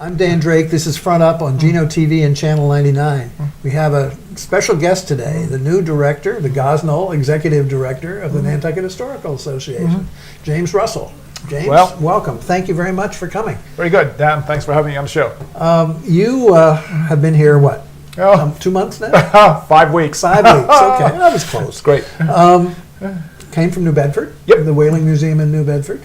I'm Dan Drake. This is Front Up on Geno TV and Channel 99. We have a special guest today, the new director, the Gosnell Executive Director of the Nantucket Historical Association, James Russell. James, welcome. Thank you very much for coming. Very good, Dan. Thanks for having me on the show. You have been here, what, 2 months now? 5 weeks. 5 weeks, okay. That was close. Great. Came from New Bedford, Yep. the Whaling Museum in New Bedford.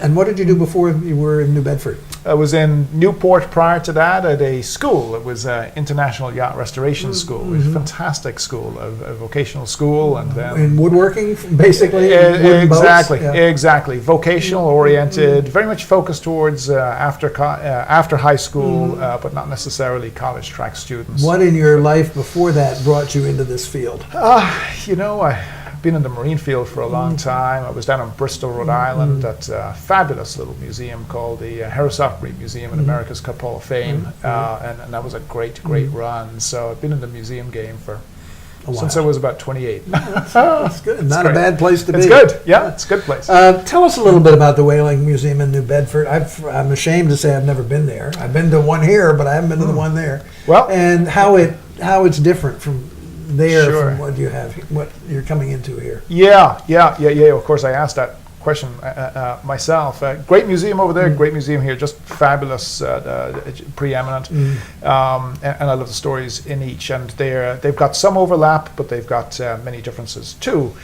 And what did you do before you were in New Bedford? I was in Newport prior to that at a school. It was an International Yacht Restoration School. It was a fantastic school, a vocational school. And then In woodworking, basically? Wooden boats? Exactly, Yeah. exactly. Vocational oriented, very much focused towards after high school, but not necessarily college track students. What in your life before that brought you into this field? I've been in the marine field for a long time. I was down in Bristol, Rhode Island at a fabulous little museum called the Harris Opry Museum in America's Cup Hall of Fame. And that was a great run. So I've been in the museum game since I was about 28. That's good. Not a bad place to be. It's good. Yeah, it's a good place. Tell us a little bit about the Whaling Museum in New Bedford. I'm ashamed to say I've never been there. I've been to one here, but I haven't been to the one there. Well, and how it's different from there Sure. from what you're coming into here. Yeah. Of course, I asked that question myself. Great museum over there, great museum here, just fabulous, preeminent, and I love the stories in each. And they've got some overlap, but they've got many differences too.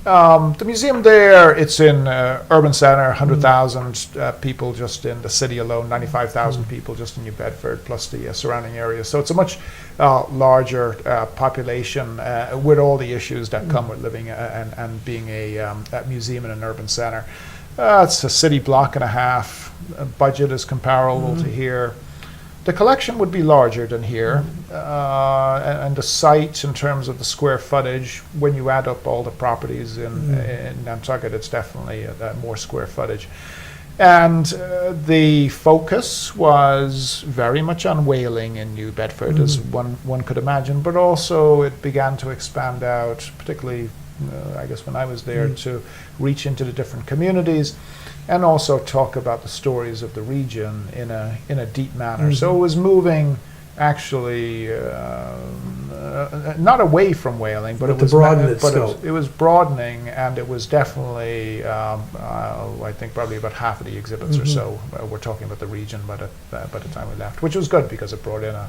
The museum there, it's in urban center, 100,000 people just in the city alone, 95,000 people just in New Bedford, plus the surrounding areas. So it's a much larger population with all the issues that come with living and being a museum in an urban center. It's a city block and a half. Budget is comparable to here. The collection would be larger than here, and the site in terms of the square footage, when you add up all the properties in Nantucket, it's definitely more square footage. And the focus was very much on whaling in New Bedford, as one could imagine, but also it began to expand out, particularly, I guess when I was there, to reach into the different communities and also talk about the stories of the region in a deep manner. So it was moving actually not away from whaling, but it was it was broadening, and it was definitely I think probably about half of the exhibits or so were talking about the region by the time we left, which was good because it brought in a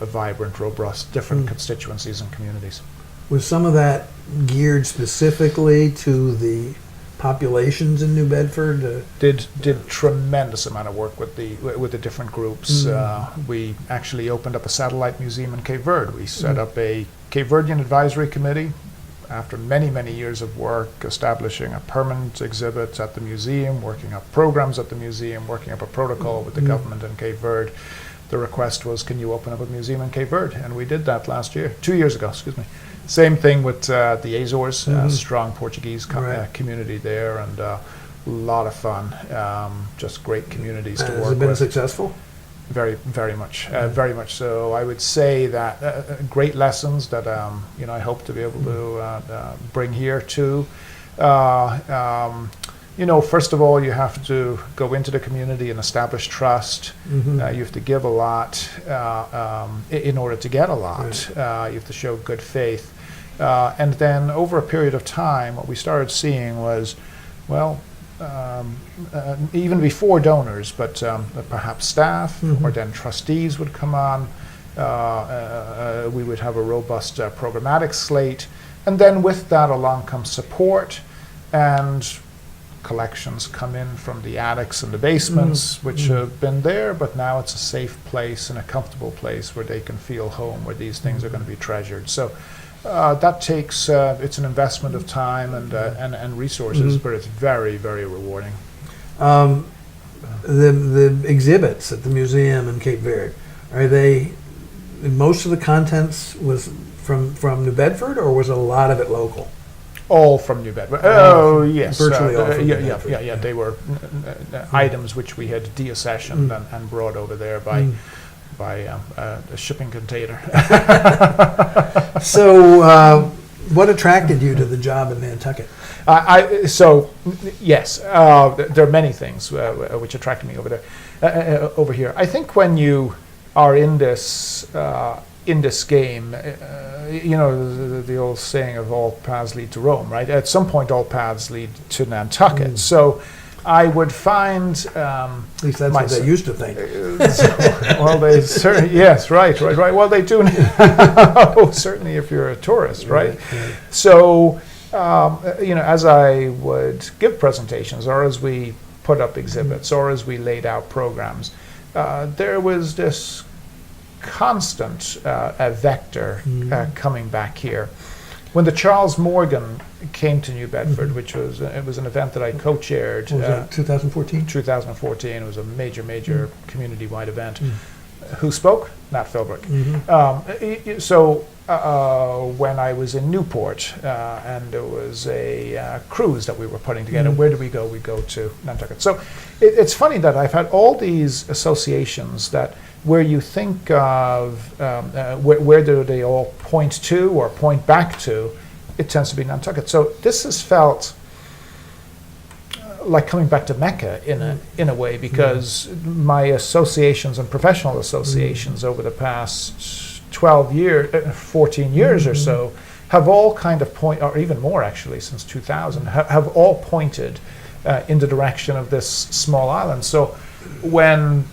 vibrant, robust, different constituencies and communities. Was some of that geared specifically to the populations in New Bedford? Did tremendous amount of work with the different groups. We actually opened up a satellite museum in Cape Verde. We set up a Cape Verdean advisory committee after many years of work, establishing a permanent exhibit at the museum, working up programs at the museum, working up a protocol with the government in Cape Verde. The request was, can you open up a museum in Cape Verde? And we did that 2 years ago, excuse me. Same thing with the Azores, strong Portuguese community there, and a lot of fun. Just great communities to work with. Has it been successful? Very much, very much so. I would say that great lessons that I hope to be able to bring here too. First of all, you have to go into the community and establish trust. You have to give a lot in order to get a lot. You have to show good faith. And then over a period of time, what we started seeing was, even before donors, but perhaps staff or then trustees would come on. We would have a robust programmatic slate. And then with that along comes support, and collections come in from the attics and the basements, which have been there, but now it's a safe place and a comfortable place where they can feel home, where these things are going to be treasured. So that takes, it's an investment of time and resources, but it's very rewarding. The exhibits at the museum in Cape Verde, are they, most of the contents was from New Bedford, or was a lot of it local? All from New Bedford. Oh, yes. Virtually all from New Bedford. Yeah. They were items which we had deaccessioned and brought over there by a shipping container. So What attracted you to the job in Nantucket? Yes, there are many things which attracted me over here. I think when you are in this game, the old saying of all paths lead to Rome, right? At some point, all paths lead to Nantucket. So I would find, at least that's what they used to think. Well, they certainly, yes, right. Well, they do now, certainly if you're a tourist, right? Right. So, as I would give presentations, or as we put up exhibits, or as we laid out programs, there was this constant vector coming back here. When the Charles Morgan came to New Bedford, which was an event that I co-chaired. What was that, 2014? 2014. It was a major community-wide event. Who spoke? Nat Philbrick. When I was in Newport and there was a cruise that we were putting together, where do we go? We go to Nantucket. So it's funny that I've had all these associations that where you think of where do they all point to or point back to, it tends to be Nantucket. So this has felt like coming back to Mecca in a way, because my associations and professional associations over the past 14 years or so have all kind of or even more actually since 2000, have all pointed in the direction of this small island. So when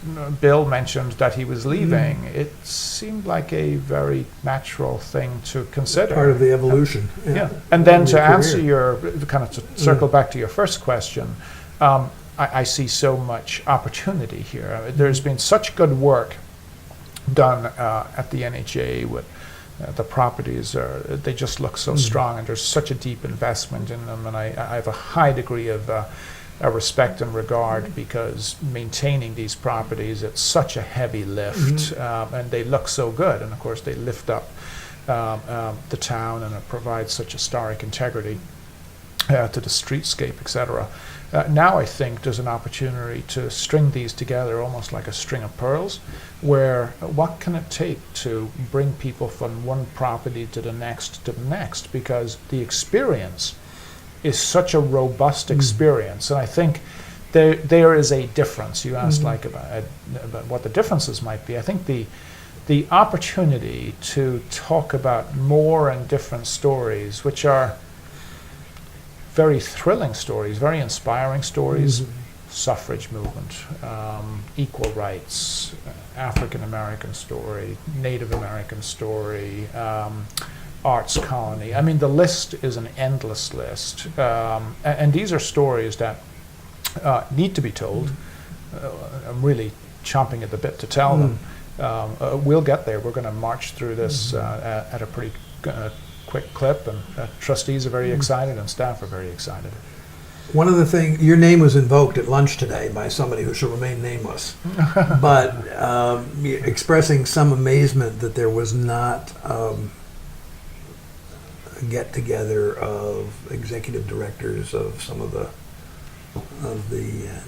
Bill mentioned that he was leaving, it seemed like a very natural thing to consider. Part of the evolution. And then to answer to circle back to your first question, I see so much opportunity here. There's been such good work done at the NHA with the properties. They just look so strong, and there's such a deep investment in them, and I have a high degree of respect and regard, because maintaining these properties, it's such a heavy lift, and they look so good, and of course they lift up the town, and it provides such historic integrity to the streetscape, etc. Now I think there's an opportunity to string these together almost like a string of pearls, where what can it take to bring people from one property to the next, because the experience is such a robust experience. And I think there is a difference. You asked about what the differences might be. I think the opportunity to talk about more and different stories, which are very thrilling stories, very inspiring stories, suffrage movement, equal rights, African American story, Native American story, arts colony. I mean, the list is an endless list. And these are stories that need to be told. I'm really chomping at the bit to tell them. We'll get there. We're going to march through this at a pretty quick clip, and trustees are very excited and staff are very excited. One of the things, your name was invoked at lunch today by somebody who shall remain nameless, but expressing some amazement that there was not a get-together of executive directors of some of the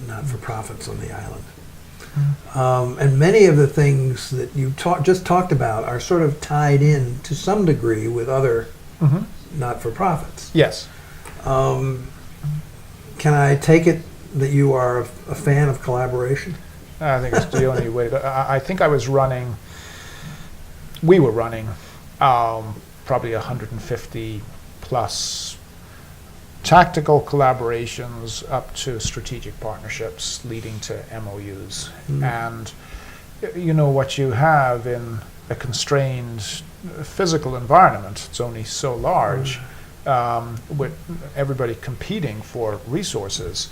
not-for-profits on the island. And many of the things that you just talked about are sort of tied in to some degree with other not-for-profits. Yes. Can I take it that you are a fan of collaboration? I think it's the only way to go. I think we were running probably 150 plus tactical collaborations up to strategic partnerships leading to MOUs. And what you have in a constrained physical environment, it's only so large, with everybody competing for resources.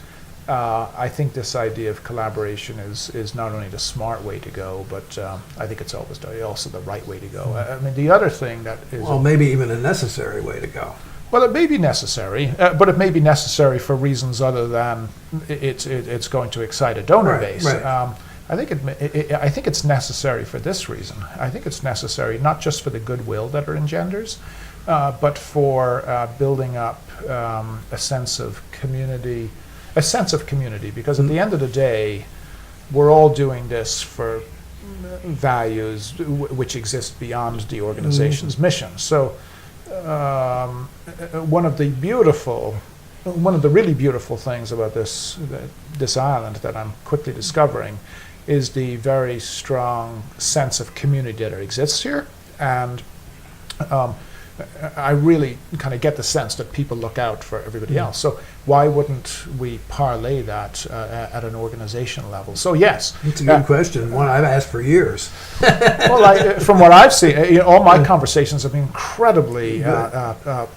I think this idea of collaboration is not only the smart way to go, but I think it's also the right way to go. I mean, the other thing that is... Well, maybe even a necessary way to go. Well, it may be necessary, but it may be necessary for reasons other than it's going to excite a donor base. Right. I think it's necessary for this reason. I think it's necessary not just for the goodwill that it engenders, but for building up a sense of community. Because at the end of the day, we're all doing this for values which exist beyond the organization's mission. So one of the really beautiful things about this island that I'm quickly discovering is the very strong sense of community that exists here, and I really kind of get the sense that people look out for everybody else. So why wouldn't we parlay that at an organizational level? So yes, it's a good question. One I've asked for years. Well, from what I've seen, all my conversations have been incredibly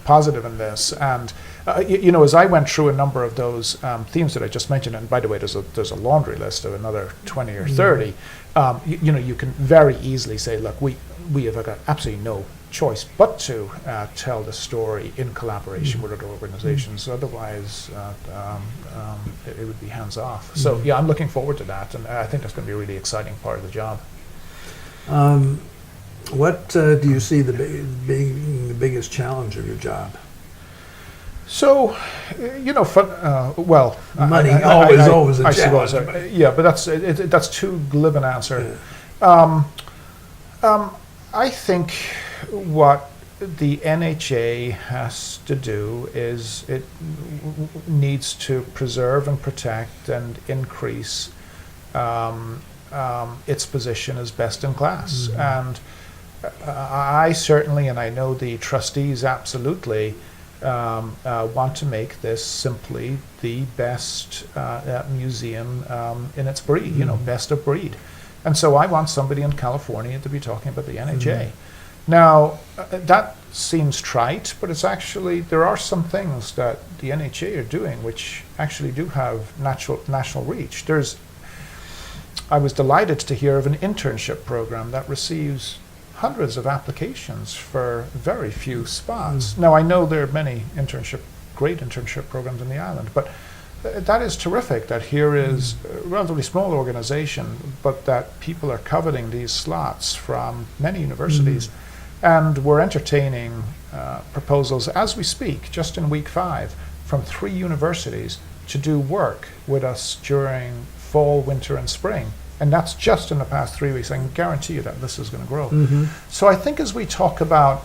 positive in this, and as I went through a number of those themes that I just mentioned, and by the way, there's a laundry list of another 20 or 30. You can very easily say, look, we have got absolutely no choice but to tell the story in collaboration with other organizations. Otherwise, it would be hands off. So yeah, I'm looking forward to that, and I think that's going to be a really exciting part of the job. What do you see being the biggest challenge of your job? So, money always a I challenge. suppose, yeah, but that's too glib an answer. I think what the NHA has to do is it needs to preserve and protect and increase its position as best in class. And I certainly, and I know the trustees absolutely, want to make this simply the best museum in its breed, best of breed. And so I want somebody in California to be talking about the NHA. Now, that seems trite, but it's actually, there are some things that the NHA are doing which actually do have national reach. I was delighted to hear of an internship program that receives hundreds of applications for very few spots. Now, I know there are many great internship programs in the island, but that is terrific that here is a relatively small organization, but that people are coveting these slots from many universities. And we're entertaining proposals as we speak, just in week 5, from 3 universities to do work with us during fall, winter, and spring. And that's just in the past 3 weeks. I can guarantee you that this is going to grow. So I think as we talk about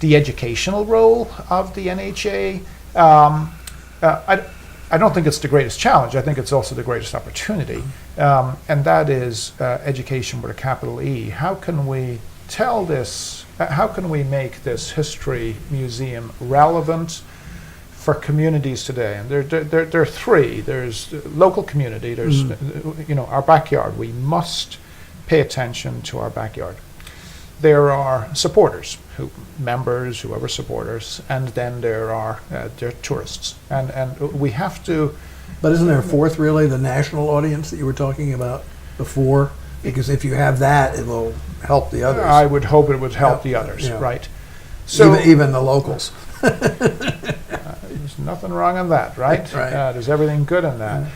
the educational role of the NHA, I don't think it's the greatest challenge. I think it's also the greatest opportunity. And that is education with a capital E. How can we tell this, how can we make this history museum relevant for communities today? And there are 3. There's local community, there's our backyard. We must pay attention to our backyard. There are supporters, members, whoever supporters, and then there are tourists. And we have to... But isn't there a 4th, really, the national audience that you were talking about before? Because if you have that, it will help the others. I would hope it would help the others, right? So even the locals. There's nothing wrong in that, right? There's everything good in that.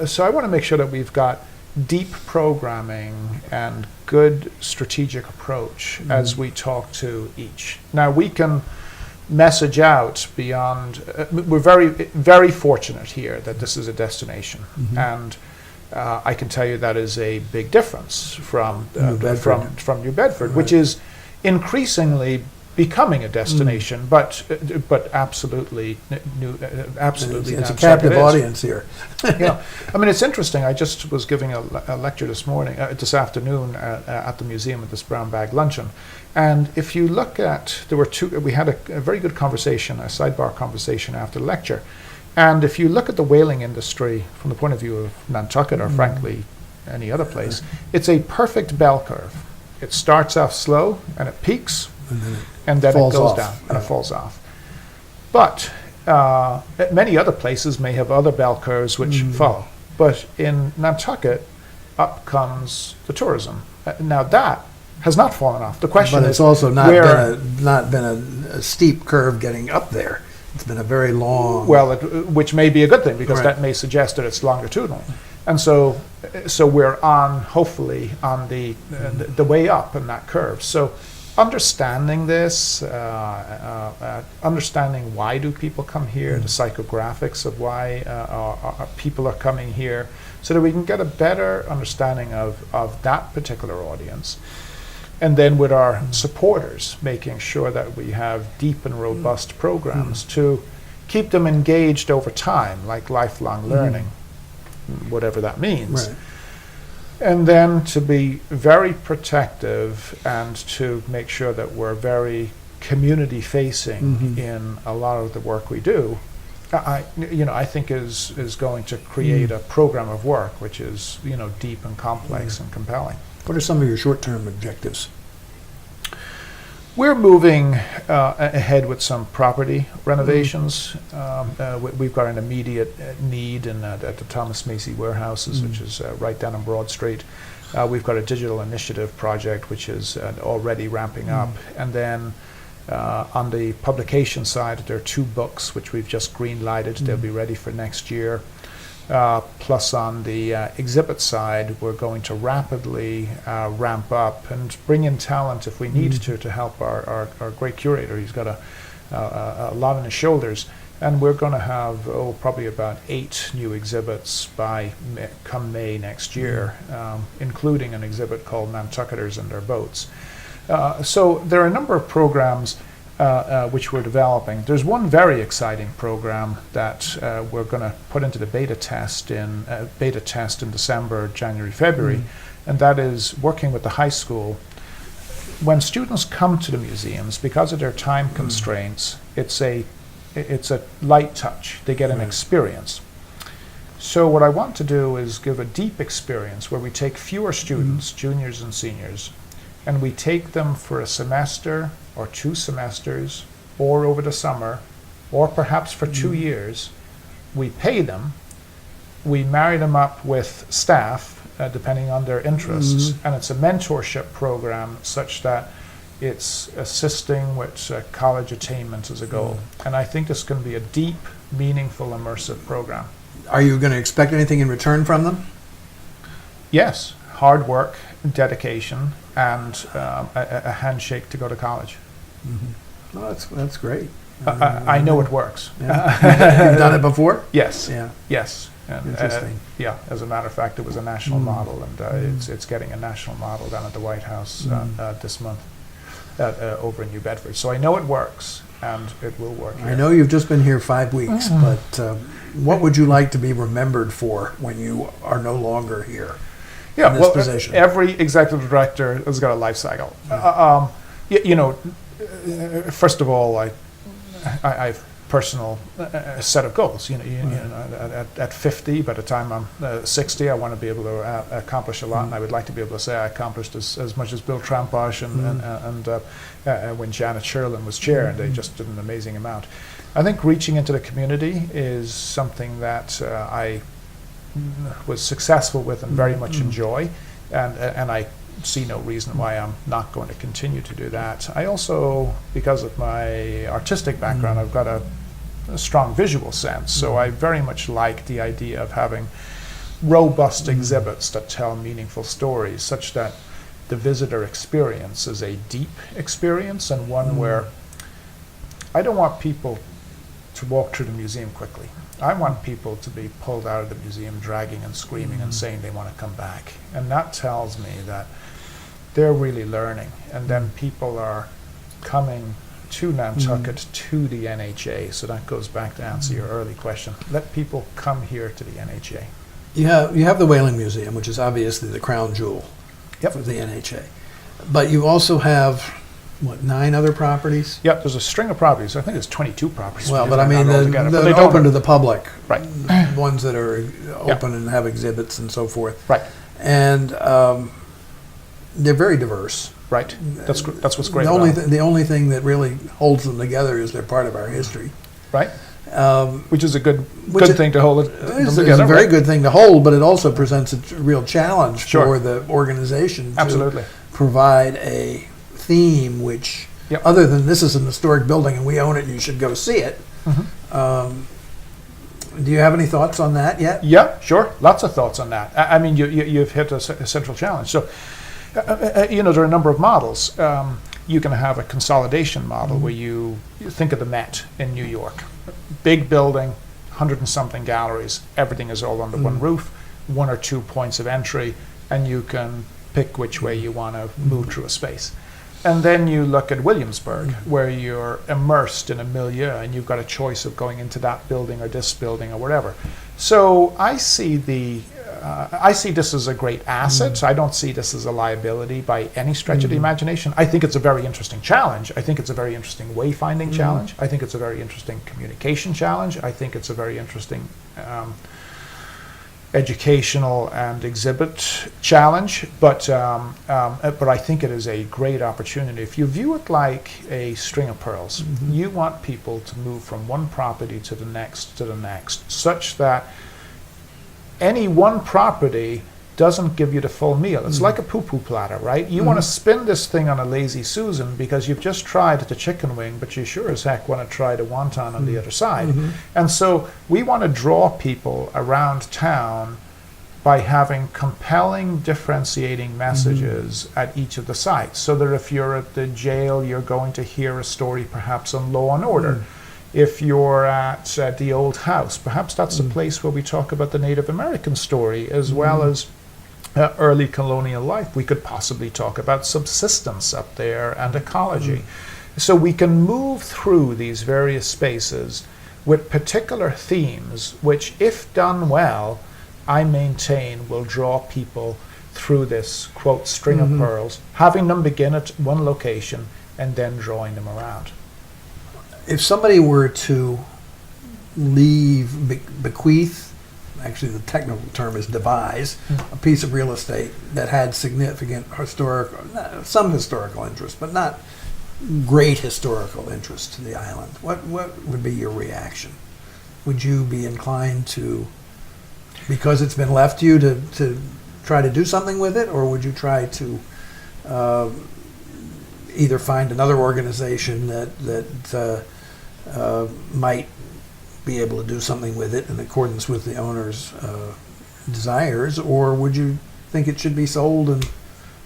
So I want to make sure that we've got deep programming and good strategic approach as we talk to each. Now we can message out beyond, we're very, very fortunate here that this is a destination. And I can tell you that is a big difference from New Bedford, which is increasingly becoming a destination, but absolutely new, absolutely. It's a captive audience here. Yeah, I mean it's interesting. I just was giving a lecture this afternoon at the museum at this brown bag luncheon, and if you look at, we had a very good conversation, a sidebar conversation after the lecture, and if you look at the whaling industry from the point of view of Nantucket or frankly any other place, it's a perfect bell curve. It starts off slow and it peaks. And then it goes down and it falls off. But many other places may have other bell curves which follow. But in Nantucket, up comes the tourism. Now that has not fallen off. The question is, but it's also not been a steep curve getting up there. It's been a very long. Well, which may be a good thing because that may suggest that it's longitudinal. And so we're hopefully on the way up in that curve. So understanding this, understanding why do people come here, the psychographics of why people are coming here, so that we can get a better understanding of that particular audience. And then with our supporters, making sure that we have deep and robust programs to keep them engaged over time, like lifelong learning, whatever that means. Right. And then to be very protective and to make sure that we're very community facing in a lot of the work we do, I think is going to create a program of work which is, deep and complex and compelling. What are some of your short-term objectives? We're moving ahead with some property renovations. We've got an immediate need at the Thomas Macy warehouses, which is right down on Broad Street. We've got a digital initiative project, which is already ramping up. And then on the publication side, there are 2 books which we've just green-lighted. They'll be ready for next year. Plus on the exhibit side, we're going to rapidly ramp up and bring in talent if we need to help our great curator. He's got a lot on his shoulders. And we're going to have, probably about 8 new exhibits come May next year, including an exhibit called Nantucketers and Their Boats. So there are a number of programs which we're developing. There's one very exciting program that we're going to put into the beta test in December, January, February, and that is working with the high school. When students come to the museums, because of their time constraints, it's a light touch. They get an experience. So what I want to do is give a deep experience where we take fewer students, juniors and seniors, and we take them for a semester or 2 semesters, or over the summer, or perhaps for 2 years. We pay them, we marry them up with staff, depending on their interests, and it's a mentorship program such that it's assisting with college attainment as a goal. And I think this can be a deep, meaningful, immersive program. Are you going to expect anything in return from them? Yes, hard work, dedication, and a handshake to go to college. Oh, that's great. I know it works. Yeah. You've done it before? Yes. Yeah. Yes. And, Interesting. yeah. As a matter of fact, it was a national model, and it's getting a national model down at the White House this month over in New Bedford. So I know it works, and it will work here. I know you've just been here 5 weeks, but what would you like to be remembered for when you are no longer here? Yeah, in this position? Every executive director has got a life cycle. First of all, I've personal set of goals. At 50, by the time I'm 60, I want to be able to accomplish a lot, and I would like to be able to say I accomplished as much as Bill Tramposh and when Janet Sherlin was chair, and they just did an amazing amount. I think reaching into the community is something that I was successful with and very much enjoy, and I see no reason why I'm not going to continue to do that. I also, because of my artistic background, I've got a strong visual sense, so I very much like the idea of having robust exhibits that tell meaningful stories, such that the visitor experience is a deep experience and one where I don't want people to walk through the museum quickly. I want people to be pulled out of the museum dragging and screaming and saying they want to come back. And that tells me that they're really learning. And then people are coming to Nantucket, to the NHA. So that goes back to answer your early question. Let people come here to the NHA. You have the Whaling Museum, which is obviously the crown jewel of the NHA. But you also have, 9 other properties? Yep, there's a string of properties. I think there's 22 properties. Well, but I mean, they're open to the public. Right. Ones that are open and have exhibits and so forth. Right. And they're very diverse. Right. That's what's great. The only thing that really holds them together is they're part of our history. Right. Which is a good thing to hold them together. It's a very good thing to hold, but it also presents a real challenge for the organization to provide a theme which, other than this is an historic building and we own it and you should go see it. Do you have any thoughts on that yet? Yeah, sure. Lots of thoughts on that. I mean, you've hit a central challenge. So, there are a number of models. You can have a consolidation model where you think of the Met in New York. Big building, 100 and something galleries, everything is all under one roof, 1 or 2 points of entry, and you can pick which way you want to move through a space. And then you look at Williamsburg, where you're immersed in a milieu and you've got a choice of going into that building or this building or whatever. So I see this as a great asset. I don't see this as a liability by any stretch of the imagination. I think it's a very interesting challenge. I think it's a very interesting wayfinding challenge. I think it's a very interesting communication challenge. I think it's a very interesting educational and exhibit challenge, but I think it is a great opportunity. If you view it like a string of pearls, you want people to move from one property to the next, such that any one property doesn't give you the full meal. It's like a poo-poo platter, right? You want to spin this thing on a lazy Susan because you've just tried the chicken wing, but you sure as heck want to try the wonton on the other side. And so we want to draw people around town by having compelling differentiating messages at each of the sites, so that if you're at the jail, you're going to hear a story perhaps on law and order. If you're at the old house, perhaps that's a place where we talk about the Native American story as well as early colonial life. We could possibly talk about subsistence up there and ecology. So we can move through these various spaces with particular themes, which, if done well, I maintain will draw people through this, quote, string of pearls, having them begin at one location and then drawing them around. If somebody were to bequeath, actually the technical term is devise, a piece of real estate that had significant some historical interest, but not great historical interest to the island, what would be your reaction? Would you be inclined to, because it's been left to you, to try to do something with it, or would you try to either find another organization that might be able to do something with it in accordance with the owner's desires, or would you think it should be sold? And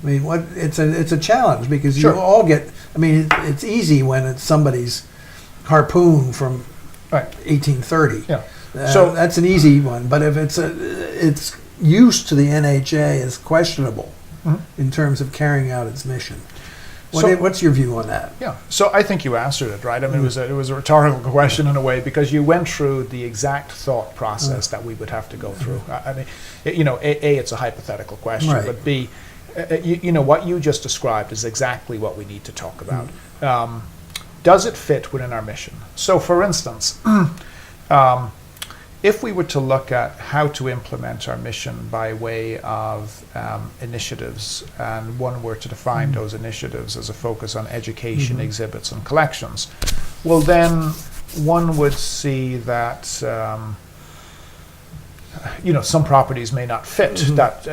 I mean, it's a challenge because you all get. I mean, it's easy when it's somebody's harpoon from 1830. Yeah. So that's an easy one. But if its use to the NHA is questionable in terms of carrying out its mission. What's your view on that? Yeah, so I think you answered it, right? I mean, it was a rhetorical question in a way, because you went through the exact thought process that we would have to go through. I mean, A, it's a hypothetical question, but B, what you just described is exactly what we need to talk about. Does it fit within our mission? So, for instance, if we were to look at how to implement our mission by way of initiatives, and one were to define those initiatives as a focus on education, exhibits, and collections, well, then one would see that some properties may not fit that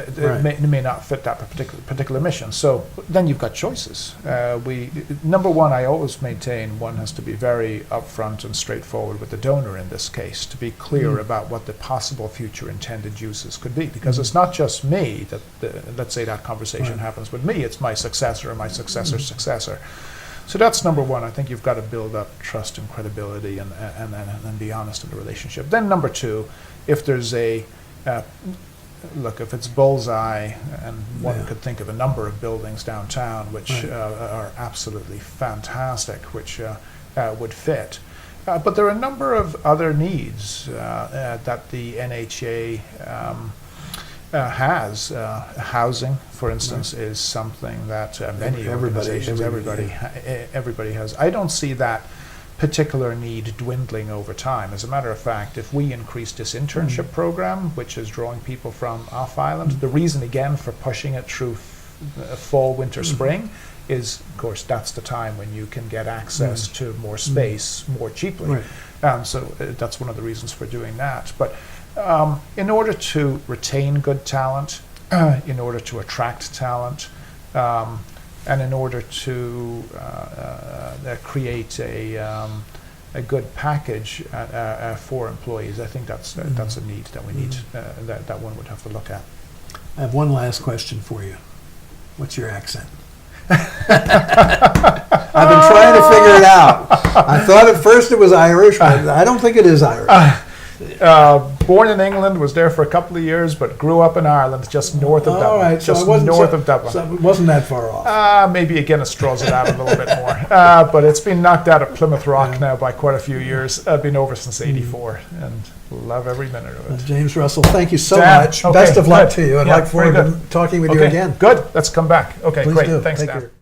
may not fit that particular mission. So then you've got choices. Number one, I always maintain one has to be very upfront and straightforward with the donor in this case, to be clear about what the possible future intended uses could be, because it's not just me that let's say that conversation happens with me. It's my successor and my successor's successor. So that's number one. I think you've got to build up trust and credibility and be honest in the relationship. Then number two, if there's if it's bullseye, and one could think of a number of buildings downtown which are absolutely fantastic, which would fit. But there are a number of other needs that the NHA has. Housing, for instance, is something that many organizations, everybody has. I don't see that particular need dwindling over time. As a matter of fact, if we increase this internship program, which is drawing people from off island, the reason again for pushing it through fall, winter, spring is, of course, that's the time when you can get access to more space more cheaply. So that's one of the reasons for doing that. But in order to retain good talent, in order to attract talent, and in order to create a good package for employees, I think that's a need that we need that one would have to look at. I have one last question for you. What's your accent? I've been trying to figure it out. I thought at first it was Irish, but I don't think it is Irish. Born in England, was there for a couple of years, but grew up in Ireland, just north of Dublin. All right, so just it wasn't north of Dublin. So it wasn't that far off. Maybe again it straws it out a little bit more. But it's been knocked out of Plymouth Rock now by quite a few years. I've been over since '84 and love every minute of it. James Russell, thank you so Dan, much. okay, Best of luck good. to you. I'd Yeah, look forward very to talking with you Okay, again. Good. Let's come back. Okay, Please great. do. Thanks, Take Dan. care.